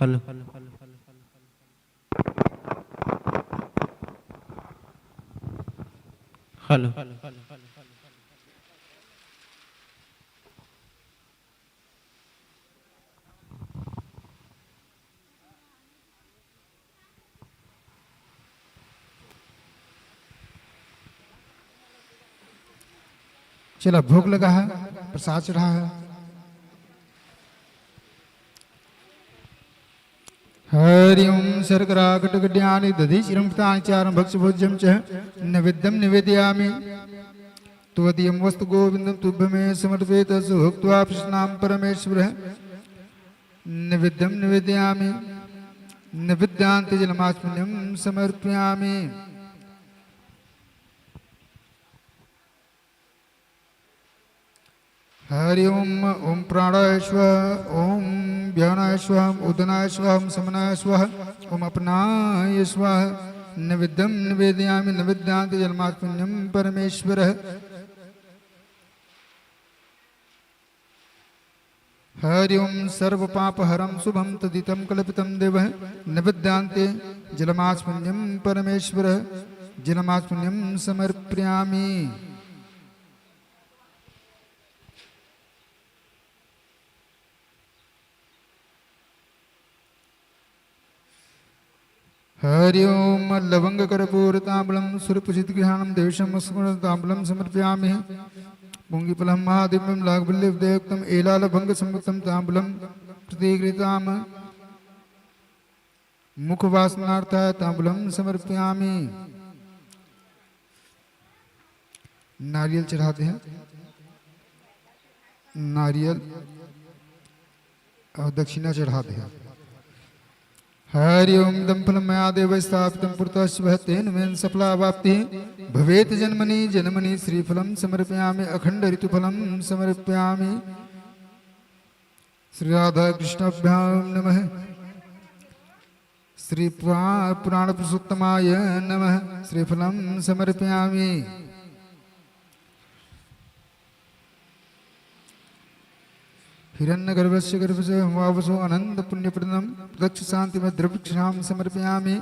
Hello hello. चला भोग लगा है, प्रसाद चढ़ा है। हरि ओम शर्करा कटकट्यानि दधिशिरं चारं भक्ष्यभोज्यं च नैवेद्यं निवेदयामि। त्वदीयं वस्तु गोविन्दं तुभ्यमे समर्पयेत् सुभुक्त्वा प्रश्नां परमेश्वरः। नैवेद्यं निवेदयामि, नैवेद्यान्ते जलमात्मन्यं समर्पयामि। हरि ओम ओम प्राणाय स्वाहा, ओम व्यानाय स्वाहा, उदनाय स्वाहा, समनाय स्वाहा, ओम अपनाय स्वाहा। नैवेद्यं निवेदयामि, नैवेद्यान्ते जलमात्मन्यं परमेश्वरः। हरि ओम सर्वपापहरं शुभं तदितं कल्पितं देवः। नैवेद्यान्ते जलमात्मन्यं परमेश्वरः। जलमात्मन्यं समर्पयामि। हरि ओम लवंगकर्पूरताम्बूलं सुरपूजितगृहाणं देशमस्मरणताम्बूलं समर्पयामि। पुंगिफलं महादिव्यं लाघवल्यविदयुक्तम् एलालभङ्गसंयुक्तं ताम्बूलं प्रतिगृहीताम्। मुखवासनार्थाय ताम्बूलं समर्पयामि। नारियल चढ़ाते हैं, नारियल और दक्षिणा चढ़ाते हैं। हरि ओम दम्फलं मया देव स्थापितं पुरतः तेन मेन सफलावाप्तिः भवेत्। जन्मनि जन्मनि श्रीफलं समर्पयामि, अखंड ऋतुफलं समर्पयामि। श्री राधा कृष्णाभ्यां नमः। श्री पुराण पुरुषोत्तमाय नमः। श्रीफलं समर्पयामि। हिरण्यगर्भस्य गर्भस्य वावसो अनंत पुण्यप्रदं प्रदक्ष शांति में द्रवक्षाम समर्पयामि।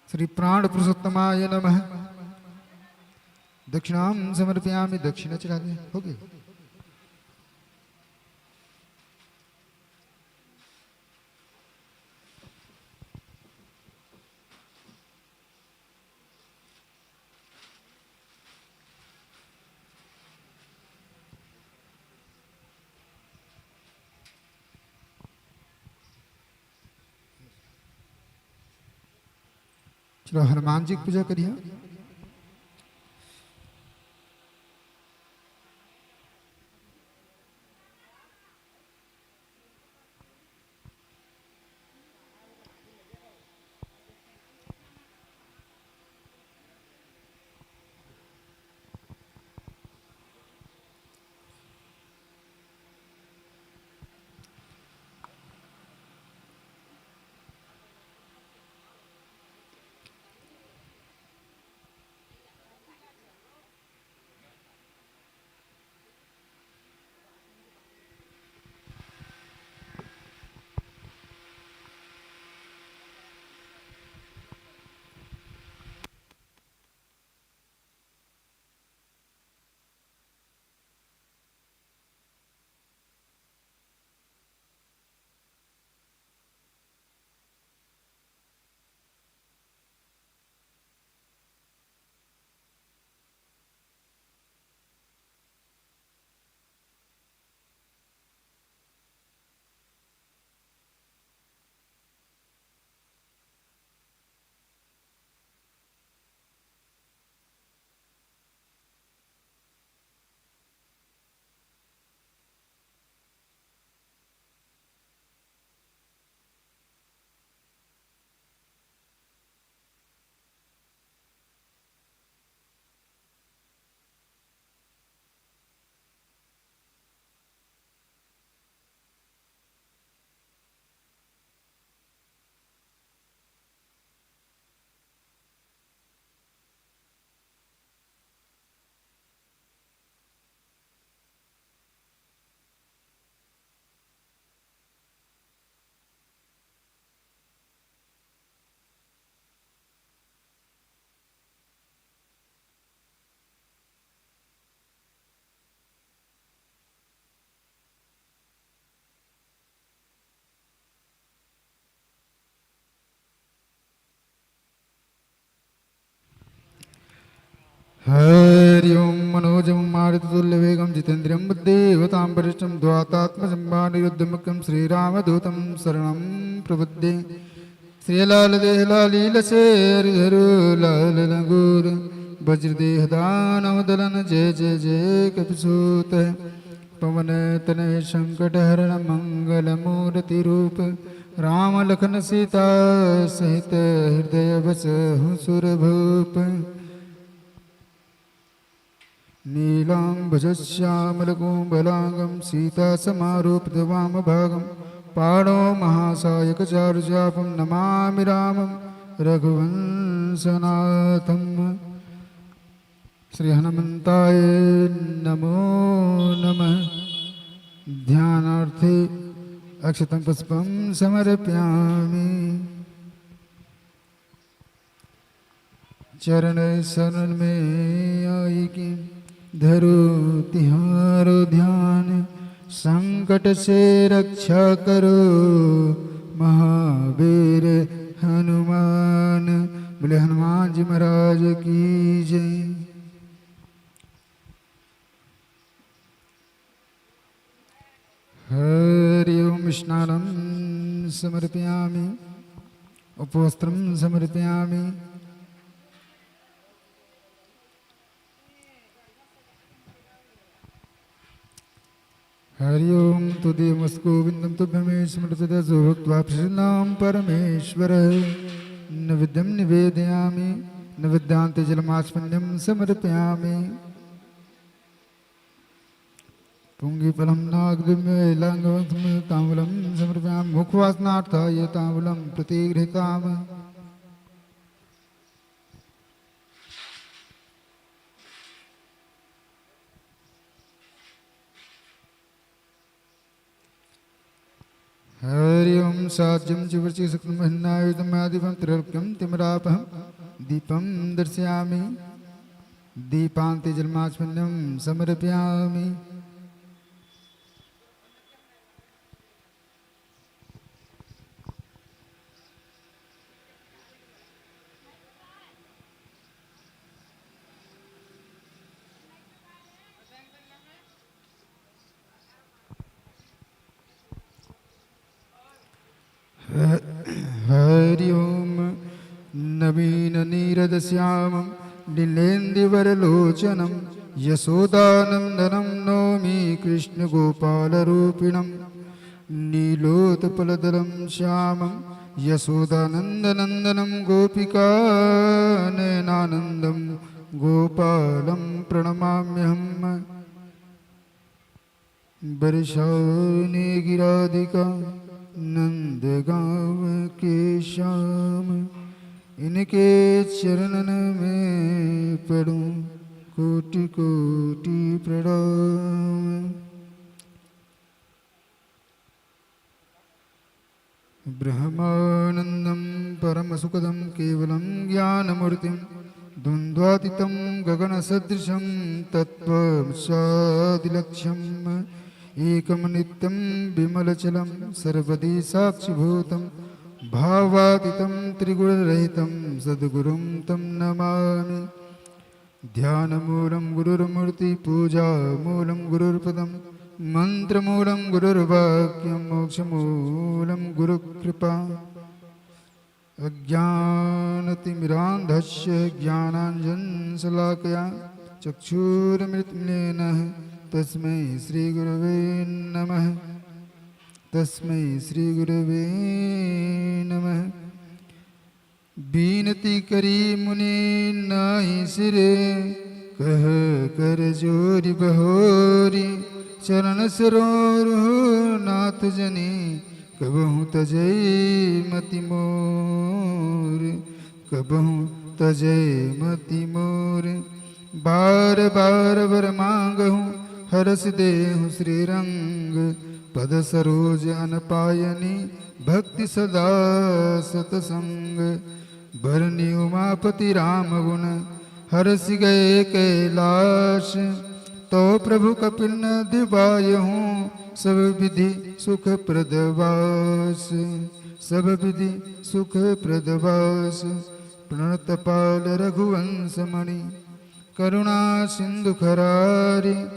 श्री प्राण पुरुषोत्तमाय नमः। दक्षिणाम समर्पयामि। दक्षिणा चढ़ा दे, हो गई। चलो हनुमान जी की पूजा करिए। हरि ओम मनोजम मारुततुल्यवेगं जितेन्द्रियं बुद्धिमतां वरिष्ठं द्वातात्मजं वानिरुद्धमुखं श्रीरामदूतं शरणं प्रपद्ये श्रीलाल देहलालीलसे हरिहरु लाल लगुर वज्रदेह दानवदलन जय जय जय कपिसूत पवन तनय संकट हरण मंगल मूर्ति रूप राम लखन सीता सहित हृदय बस सुरभूप नीलाम्बुजश्यामलकोमलाङ्गं सीतासमारूपितवामभागं पाणो महासायकचारुचापं नमामि रामं रघुवंशनाथं श्री हनुमन्ताय नमो नमः। ध्यानार्थे अक्षतं पुष्पं समर्पयामि। चरण शरण में आई की धरो तिहारो ध्यान संकट से रक्षा करो महावीर हनुमान। बोले हनुमान जी महाराज की जय। हरि ओम स्नानं समर्पयामि उपवस्त्रं समर्पयामि। हरि ओम तुदेवमस्कोविन्दं तुभ्यमेव स्मृतदसो भक्त्वा प्रसन्नां परमेश्वर नैवेद्यं निवेदयामि नैवेद्यान्तेजलमास्मन्यं समर्पयामि। पुंगीफलं नागदिव्यैलाङ्गवं ताम्बूलं समर्पयामि मुखवासनार्थाय ताम्बूलं प्रतिगृहीताम्। हरि ओम साज्यं चिवचिशक्तं महिन्नायुधमादिपं त्रिलोक्यं तिमरापहं दीपं दर्शयामि दीपान्ते जलमास्मन्यं समर्पयामि। हरि ओम नवीन नीरदश्यामं नीलेन्दुवरलोचनं यशोदानन्दनं नौमि कृष्णगोपालरूपिणं नीलोत्पलदलं श्यामं यशोदानन्दनन्दनं गोपिकानयनानन्दं गोपालं प्रणमाम्यहम्। वर्षावने गिराधिका नंदगांव के श्याम इनके चरणन में पढ़ूं कोटि कोटि प्रणाम। ब्रह्मानंदं परमसुखदं केवलं ज्ञानमूर्तिं द्वन्द्वातीतं गगनसदृशं तत्त्वमसादिलक्ष्यम् एकं नित्यं विमलचलं सर्वदी साक्षिभूतं भावातीतं त्रिगुणरहितं सद्गुरुं तं नमामि। ध्यानमूलं गुरुर्मूर्ति पूजामूलं गुरुर्पदं मन्त्रमूलं गुरुर्वाक्यं मोक्षमूलं गुरुकृपा। अज्ञानतिमिरान्धस्य ज्ञानाञ्जनशलाकया चक्षुरुन्मीलितं तस्मै श्रीगुरवे नमः तस्मै श्रीगुरवे नमः। बीनती करी मुनि नाहि सिरे कह कर जोरी बहोरी चरण सरोरुह नाथ जनी कबहु तजय मति मोर कबहु तजय मति मोर। बार बार वर मांगहूँ हरस देहु श्रीरंग पद सरोज अनपायनी भक्ति सदा सतसंग। बरनी उमापति राम गुण हरस गए कैलाश तो प्रभु कपिल न दिवायहूँ सब विधि सुख प्रदवास सब विधि सुख प्रदवास। प्रणतपाल रघुवंश मणि करुणा सिंधु खरारे,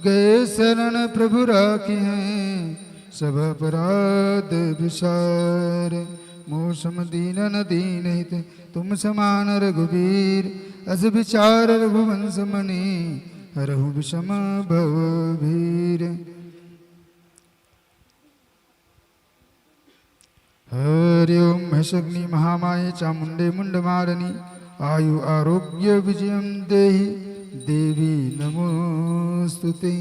गए शरण प्रभु राखी हैं, सब अपराध विसार। मोसम दीन न दीन हित, तुम समान रघुवीर, अस विचार रघुवंश मणि, हरहु विषम भव भीर। हरि ओम महेशग्नि महामाये चामुंडे मुंडमारणी, आयु आरोग्य विजयं देहि, देवी नमोस्तुते।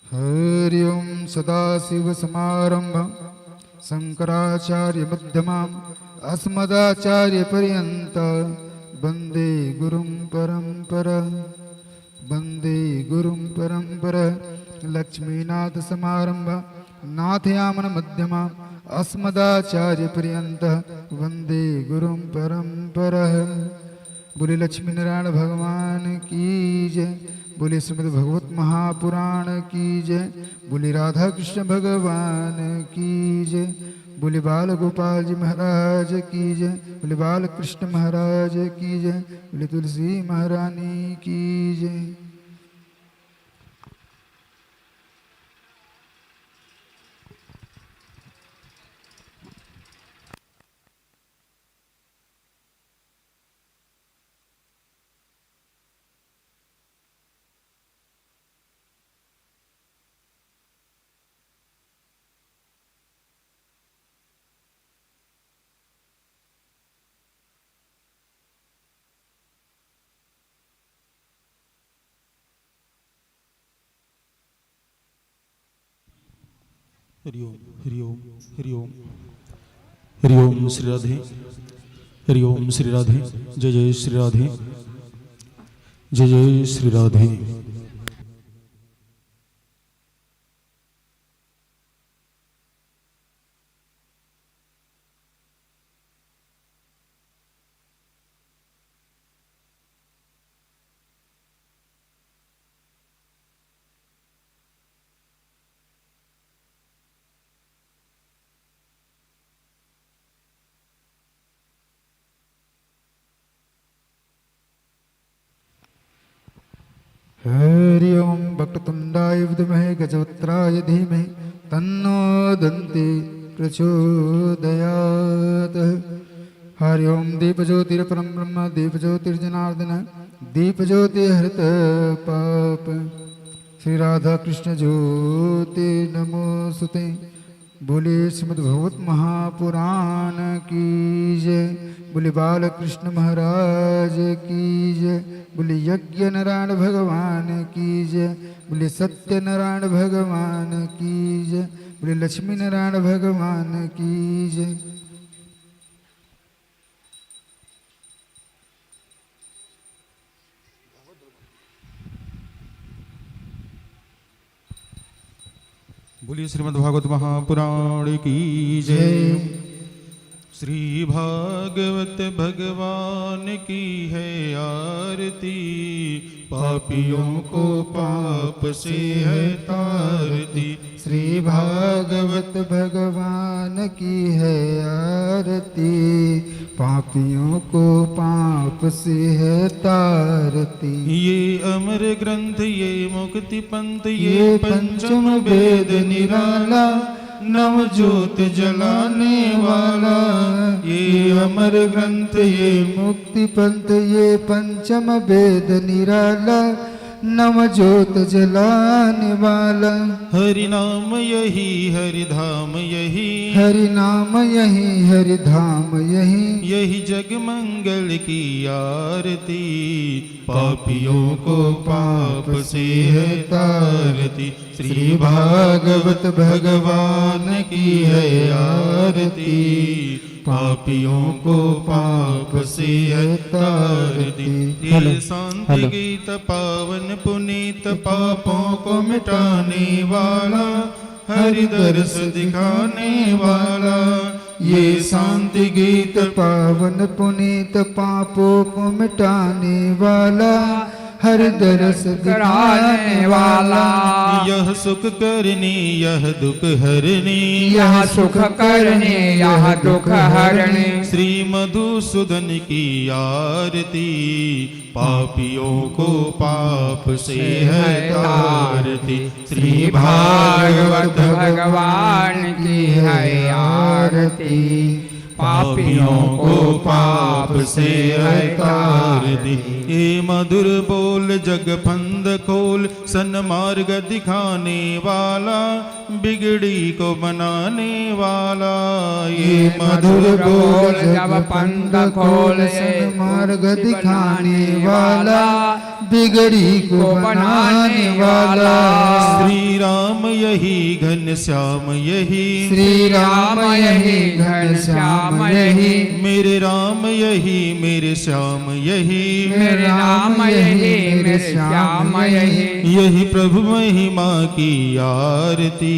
हरि ओम सदाशिव समारंभं शंकराचार्य मध्यमाम् अस्मदाचार्य पर्यन्तं वन्दे गुरुं परम्परां, वन्दे गुरुं परम्परां। लक्ष्मीनाथ समारंभं नाथयामन मध्यमाम् अस्मदाचार्य पर्यन्तं वन्दे गुरुं परम्परां। बोले लक्ष्मी नारायण भगवान की जय, बोले श्रीमद् भगवत महापुराण की जय, बोले राधा कृष्ण भगवान की जय, बोले बाल गोपाल जी महाराज की जय, बोले बाल कृष्ण महाराज की जय, बोले तुलसी महारानी की जय। हरि ओम हरि ओम हरि ओम हरि ओम श्री राधे, हरि ओम श्री राधे, जय जय श्री राधे, जय जय श्री राधे। हरि ओम वक्रतुंडाय विद्महे गजवक्त्राय धीमहि तन्नो दन्ति प्रचोदयात्। हरि ओम दीपज्योतिर्परं ब्रह्म दीपज्योतिर्जनार्दन दीपज्योतिर्हृत पाप। श्री राधा कृष्ण ज्योति नमोस्तुते। बोले श्रीमद् भगवत महापुराण की जय, बोले बाल कृष्ण महाराज की जय, बोले यज्ञ नारायण भगवान की जय, बोले सत्य नारायण भगवान की जय, बोले लक्ष्मी नारायण भगवान की जय। बोलिए श्रीमद् भागवत महापुराण की जय। श्री भागवत भगवान की है आरती, पापियों को पाप से है तारती। श्री भागवत भगवान की है आरती, पापियों को पाप से है तारती। ये अमर ग्रंथ ये मुक्ति पंथ ये पंचम वेद निराला, नव ज्योत जलाने वाला। ये अमर ग्रंथ ये मुक्ति पंथ ये पंचम वेद निराला, नव ज्योत जलाने वाला। हरि नाम यही हरि धाम यही, हरि नाम यही हरि धाम यही, यही जग मंगल की आरती। पापियों को पाप से है तारती, श्री भागवत भगवान की है आरती। पापियों को पाप से है तारती। ये शांति गीत पावन पुनीत पापों को मिटाने वाला, हरि दर्श दिखाने वाला। ये शांति गीत पावन पुनीत पापों को मिटाने वाला, हर दरस दिखाने वाला। यह सुख करनी यह दुख हरनी, यह सुख करने यह दुख हरने। श्री मधुसूदन की आरती, पापियों को पाप से है तारती। श्री भागवत भगवान की है आरती, पापियों को पाप से है तारती। ये मधुर बोल जग फंद खोल, सन्मार्ग दिखाने वाला, बिगड़ी को बनाने वाला। ये मधुर बोल जब पंथ खोल मार्ग दिखाने वाला, बिगड़ी को बनाने वाला। श्री राम यही घन श्याम यही, श्री राम यही घन श्याम यही, मेरे राम यही मेरे श्याम यही, मेरे राम यही मेरे श्याम यही। यही प्रभु महिमा की आरती,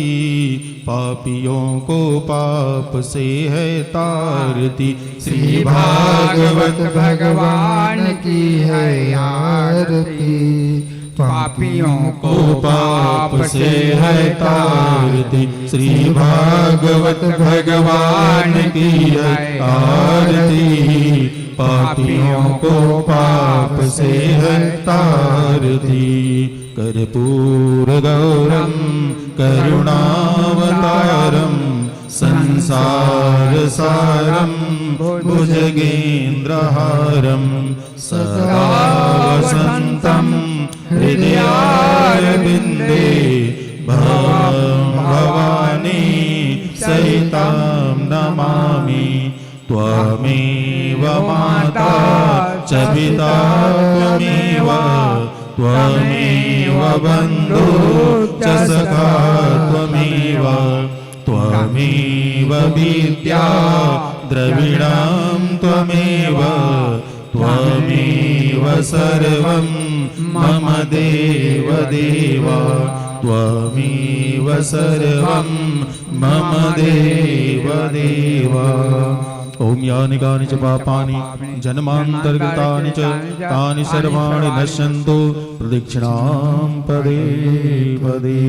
पापियों को पाप से है तारती। श्री भागवत भगवान की है आरती, पापियों को पाप से है तारती। श्री भागवत भगवान की है आरती, पापियों को पाप से है तारती। कर्पूर गौरम करुणावतारम, संसार सारम भुजगेन्द्रहारम, सदा वसन्तं हृदयारविन्दे, भवानी सहितां नमामि। त्वमेव माता च पिता त्वमेव, त्वमेव बन्धु च सखा त्वमेव, त्वमेव विद्या द्रविणं त्वमेव, त्वमेव सर्वं मम देव देव, त्वमेव सर्वं मम देव देव। ओम यानि कानि च पापानि जन्मान्तर्गतानि च तानि सर्वाणि नश्यन्तु प्रदक्षिणां पदे पदे।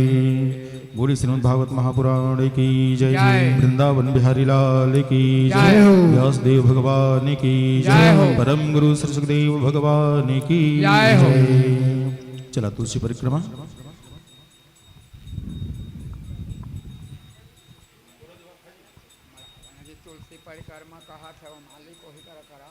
बोली श्रीमद् भागवत महापुराण की जय। वृंदावन बिहारी लाल की जय। व्यासदेव भगवान की जय। परम गुरु श्री सुखदेव भगवान की जय। चला तुलसी परिक्रमा। तुलसी परिक्रमा कहा था वो मालिक को ही करा करा।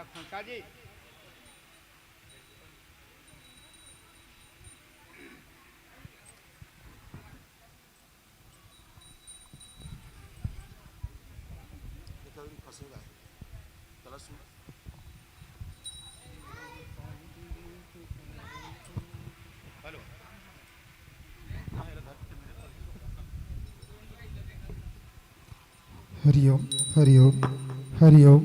खोंचा जी हरिओम हरिओम हरिओम।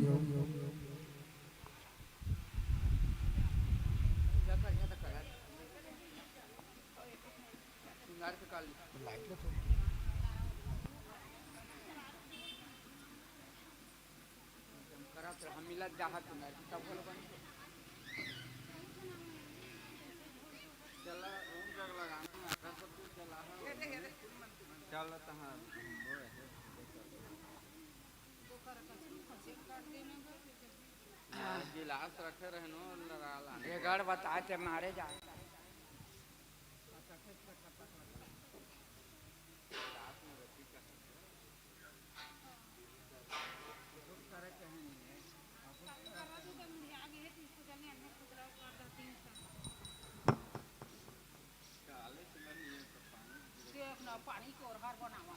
गिलास रखे रहनो ये गढ़ बताए थे मारे जाए। पानी को और हार बनावा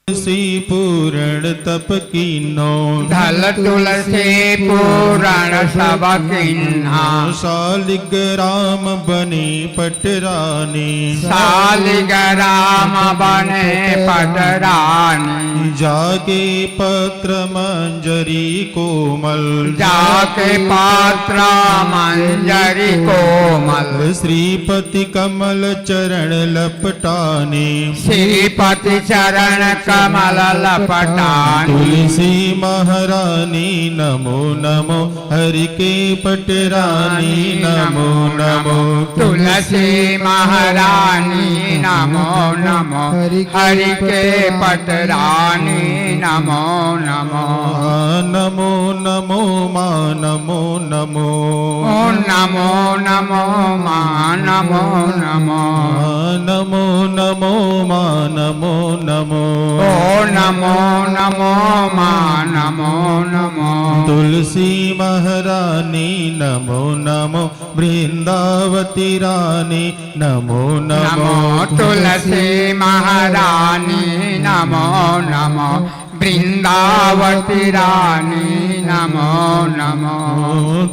तुलसी पूरण तप कीनो धल तुलसी पूरण सब किन्हा शालिग्राम बने पटरानी शालिग्राम बने पटरानी जाके पत्र मंजरी कोमल जाके पात्र मंजरी कोमल श्रीपति कमल चरण लपटाने श्रीपति चरण कमल लपटानी तुलसी महारानी नमो नमो हरि के पटरानी नमो नमो तुलसी महारानी नमो नमो हरि के पटरानी नमो नमो नमो नमो मां नमो नमो ओ नमो नमो मां नमो नमो नमो नमो मां नमो नमो ओ नमो नमो मां नमो नमो तुलसी महारानी नमो नमो वृंदावती रानी नमो नमो नमो तुलसी महारानी नमो नमो वृंदावती रानी नमो नमो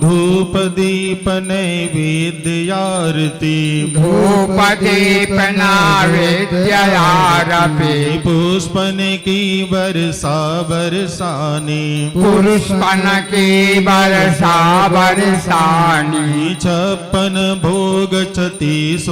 धूप दीप नैवेद्य आरती धूप दीप नैवेद्य आरती पुष्पन की वर्षा बरसाने पुष्पन की वर्षा बरसानी छप्पन भोग 36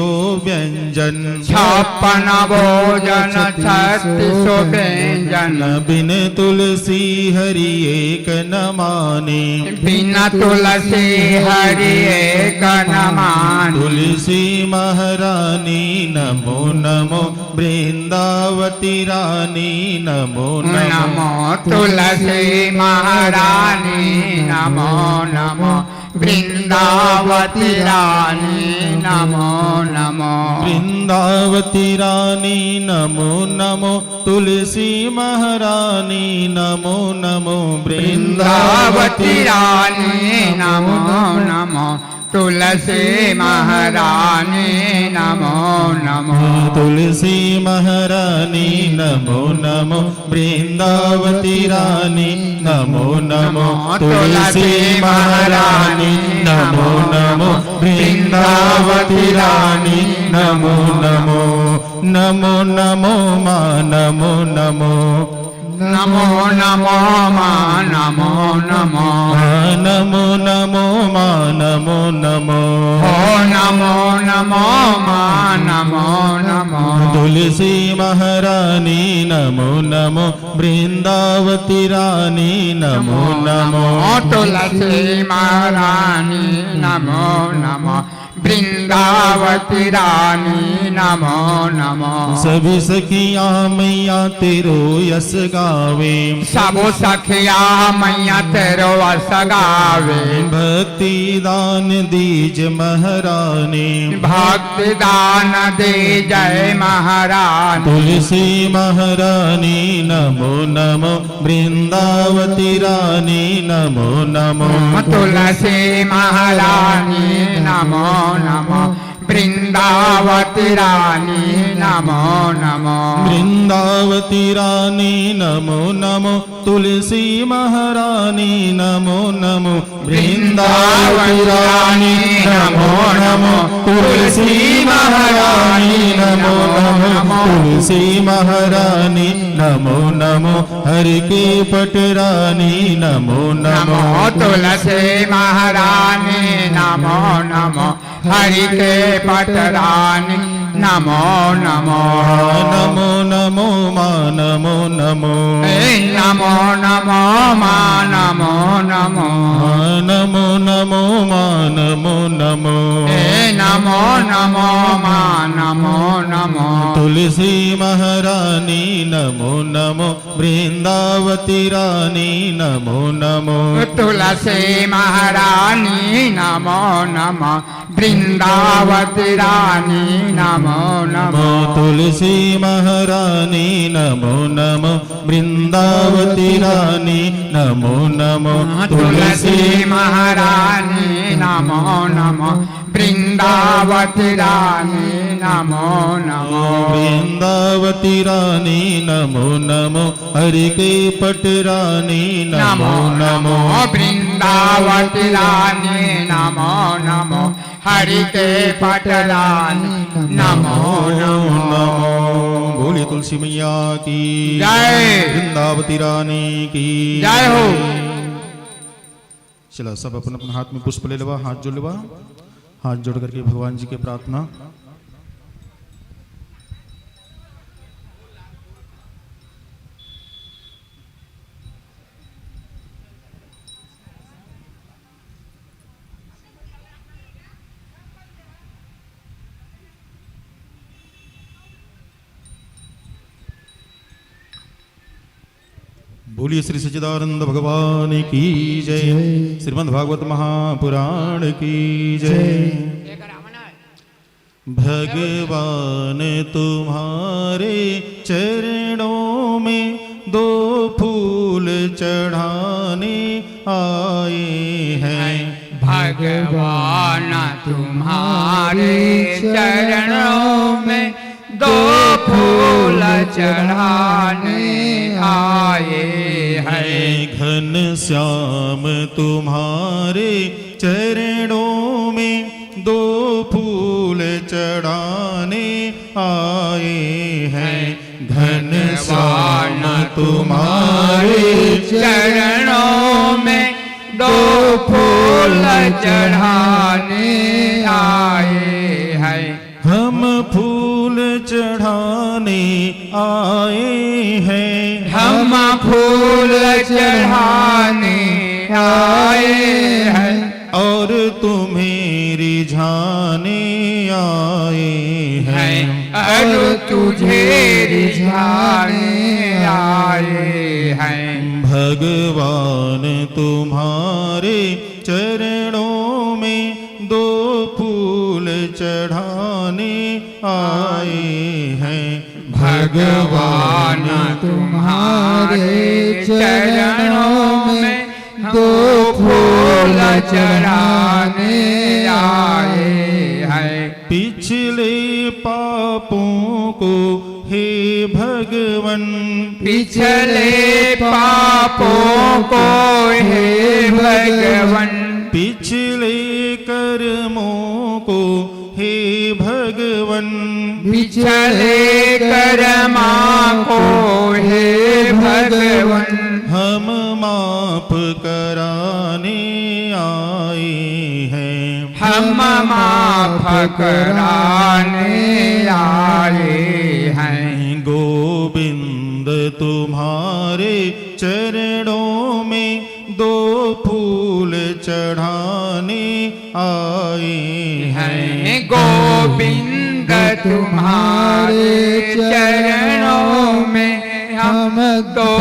व्यंजन 56 भोजन 36 व्यंजन बिन तुलसी हरि एक न माने बिना तुलसी हरि एक न माने तुलसी महारानी नमो नमो वृंदावती रानी नमो नमो नमो तुलसी महारानी नमो नमो वृंदावती रानी नमो नमो वृंदावती रानी नमो नमो तुलसी महारानी नमो नमो वृंदावती रानी नमो नमो तुलसी महारानी नमो नमो तुलसी महारानी नमो नमो वृंदावती रानी नमो नमो तुलसी महारानी नमो नमो वृंदावती रानी नमो नमो नमो नमो मां नमो नमो नमो नमो मां नमो नमो नमो नमो मां नमो नमो ओ नमो नमो मां नमो नमो तुलसी महारानी नमो नमो वृंदावती रानी नमो नमो तुलसी महारानी नमो नमो वृंदावती रानी नमो नमो सभी सखियां मैया तेरो यस गावे सब सखिया मैया तेरो वस गावे भक्ति दान दीज महारानी भक्ति दान दे जय महारानी तुलसी महारानी नमो नमो वृंदावती रानी नमो नमो तुलसी महारानी नमो नमो वृंदावती रानी नमो नमो वृंदावती रानी नमो नमो तुलसी महारानी नमो नमो वृंदावती रानी नमो नमो तुलसी महारानी नमो नमो तुलसी महारानी नमो नमो हरि के पटरानी नमो नमो तुलसी महारानी नमो नमो हरि के पटरानी नमो नमो नमो नमो मां नमो नमो नमो नमो मां नमो नमो नमो नमो मां नमो नमो नमो नमो मां नमो नमो तुलसी महारानी नमो नमो वृंदावती रानी नमो नमो तुलसी महारानी नमो नमो वृंदावती रानी नमो नमो तुलसी महारानी नमो नमो वृंदावती रानी नमो नमो तुलसी महारानी नमो नमो वृंदावती रानी नमो नमो वृंदावती रानी नमो नमो हरि के पट रानी नमो नमो वृंदावती रानी नमो नमो हरि के पट रानी नमो नमो बोलिए तुलसी मैया की जय। वृंदावती रानी की जय हो। चला सब अपन अपन हाथ में पुष्प ले लेवा, हाथ जोड़ लेवा, हाथ जोड़ करके भगवान जी के प्रार्थना। बोलिए श्री सच्चिदानंद भगवान की जय। श्रीमद् भागवत महापुराण की जय। भगवान तुम्हारे चरणों में दो फूल चढ़ाने आए हैं। भगवान तुम्हारे चरणों में दो फूल चढ़ाने आए हैं। घन श्याम तुम्हारे चरणों में दो फूल चढ़ाने आए हैं। घन श्याम तुम्हारे चरणों में दो फूल चढ़ाने आए हैं। हम फूल चढ़ाने आए हैं। हम फूल चढ़ाने आए हैं। और तुम्हें रिझाने आए हैं। और तुझे रिझाने आए हैं। भगवान तुम्हारे चरणों में दो फूल चढ़ाने आए हैं। भगवान तुम्हारे चरणों में दो फूल चढ़ाने आए हैं। पिछले पापों को हे भगवन, पिछले पापों को हे भगवन, पिछले कर्मों को हे भगवन, पिछले कर्मा को हे भगवन, हम माफ कराने आए हैं। हम माफ कराने आए हैं। गोविंद तुम्हारे चरणों में दो फूल चढ़ाने आए हैं। गोविंद तुम्हारे चरणों में हम दो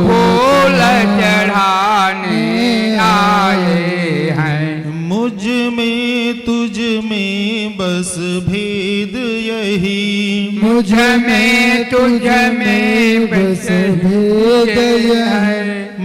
फूल चढ़ाने आए हैं। मुझ में तुझ में बस भेद यही, मुझ में तुझ में बस भेद है।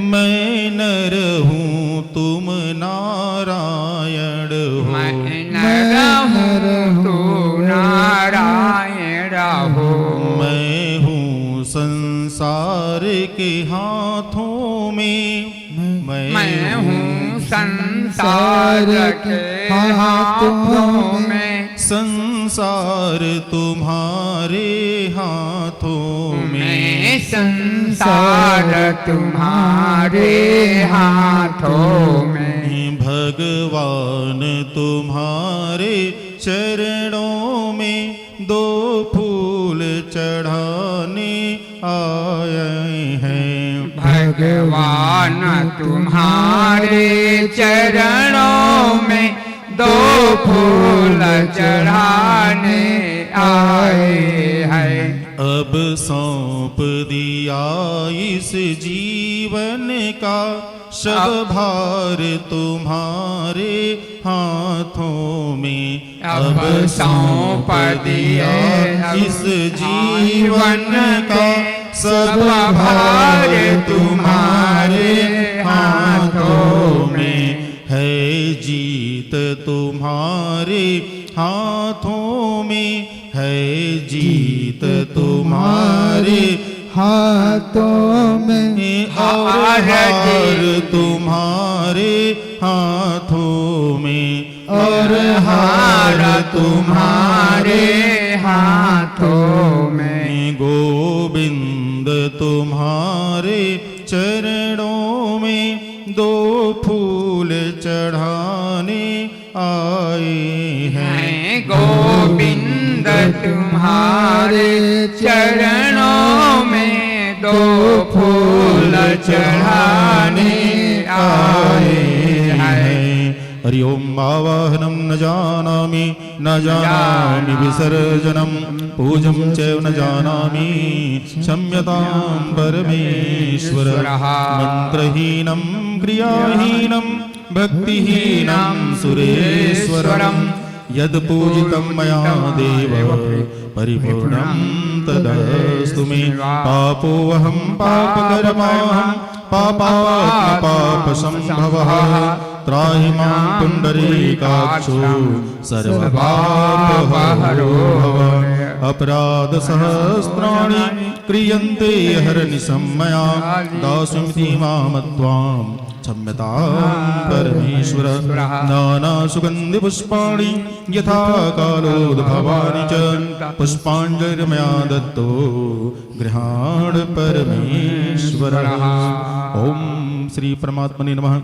मैं नर हूँ तुम नारायण हो। मैं नर हूँ तू नारायण हो। मैं हूँ संसार के हाथों में, मैं हूँ संसार के हाथों में। संसार तुम्हारे हाथों में। संसार तुम्हारे हाथों में। भगवान तुम्हारे चरणों में दो फूल चढ़ाने आए हैं। भगवान तुम्हारे चरणों में दो फूल चढ़ाने आए हैं। अब सौंप दिया इस जीवन का सब भार तुम्हारे हाथों में। अब सौंप दिया इस जीवन का सब भार तुम्हारे हाथों में। है जीत तुम्हारे हाथों में और हार तुम्हारे हाथों में और हार तुम्हारे हाथों में गोविंद तुम्हारे चरणों में दो फूल चढ़ाने आए हैं गोविंद तुम्हारे चरणों में दो फूल चढ़ाने आए हैं हरि ओम आवाहनम न जानामि विसर्जनम पूजं चैव न जानामि क्षम्यतां परमेश्वर मंत्रहीनं क्रियाहीनं भक्तिहीनं सुरेश्वरं यद् पूजितं मया देव परिपूर्णं तदस्तु मे पापोऽहं पापकर्माहं पापात्म पापसंभवः त्राहि मां पुण्डरीकाक्षो सर्वपापहरो भव अपराधसहस्राणि क्रियन्ते हरनिशं मया दास्यमिति मामत्वां क्षम्यतां परमेश्वर नानासुगन्धिपुष्पाणि यथा कालोद्भवानि च पुष्पाञ्जलिर्मया दत्तो गृहाण परमेश्वर ओम श्री परमात्मने नमः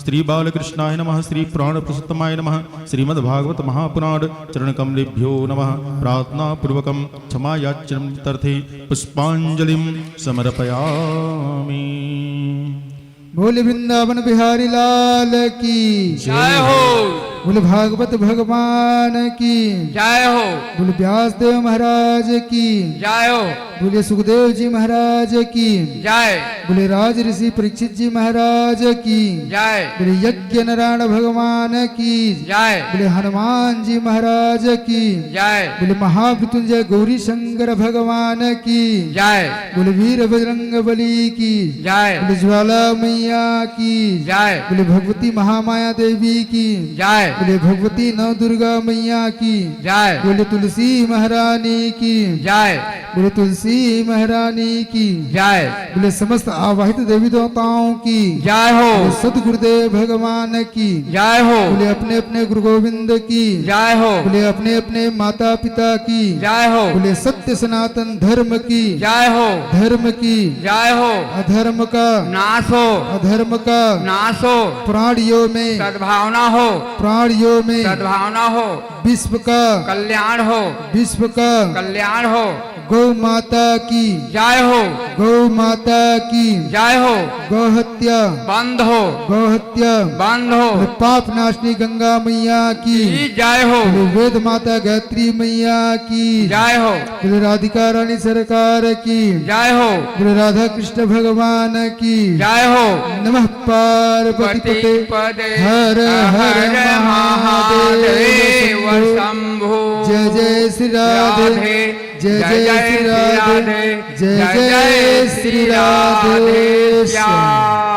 श्री बालकृष्णाय नमः श्री पुराण पुरुषोत्तमाय नमः श्रीमद्भागवत महापुराण चरण कमलेभ्यो नमः प्रार्थना पूर्वकं क्षमा याचनार्थे पुष्पांजलिं समर्पयामि। बोले वृंदावन बिहारी लाल की जय हो बोले भागवत भगवान की जय हो बोले व्यासदेव महाराज की जय हो बोले सुखदेव जी महाराज की जय बोले राज ऋषि परीक्षित जी महाराज की जय बोले यज्ञ नारायण भगवान की जय बोले हनुमान जी महाराज की जय बोले महामृत्युंजय गौरी शंकर भगवान की जय बोले वीर बजरंग बली की जय बोले ज्वाला मैया की जय बोले भगवती महामाया देवी की जय बोले भगवती नव दुर्गा मैया की जय बोले तुलसी महारानी की जय बोले तुलसी महारानी की जय बोले समस्त आवाहित देवी देवताओं की जय हो बोले सतगुरुदेव भगवान की जय हो बोले अपने अपने गुरु गोविंद की जय हो बोले अपने अपने माता पिता की जय हो बोले सत्य सनातन धर्म की जय हो धर्म की जय हो अधर्म का नाश हो अधर्म का नाश हो प्राणियों में सद्भावना हो प्राणियों में सद्भावना हो विश्व का कल्याण हो विश्व का कल्याण हो गौ माता की जय हो गौ माता की जय हो गौ हत्या बंद हो गौ हत्या बंद हो पाप नाशनी गंगा मैया की जय हो वेद माता गायत्री मैया की जय हो बोले राधिका रानी सरकार की जय हो बोले राधा कृष्ण भगवान की जय हो नमः पार्वती पते हर हर महादेव शंभो जय जय श्री राधे जय जय श्री राधे जय जय श्री राधे श्याम।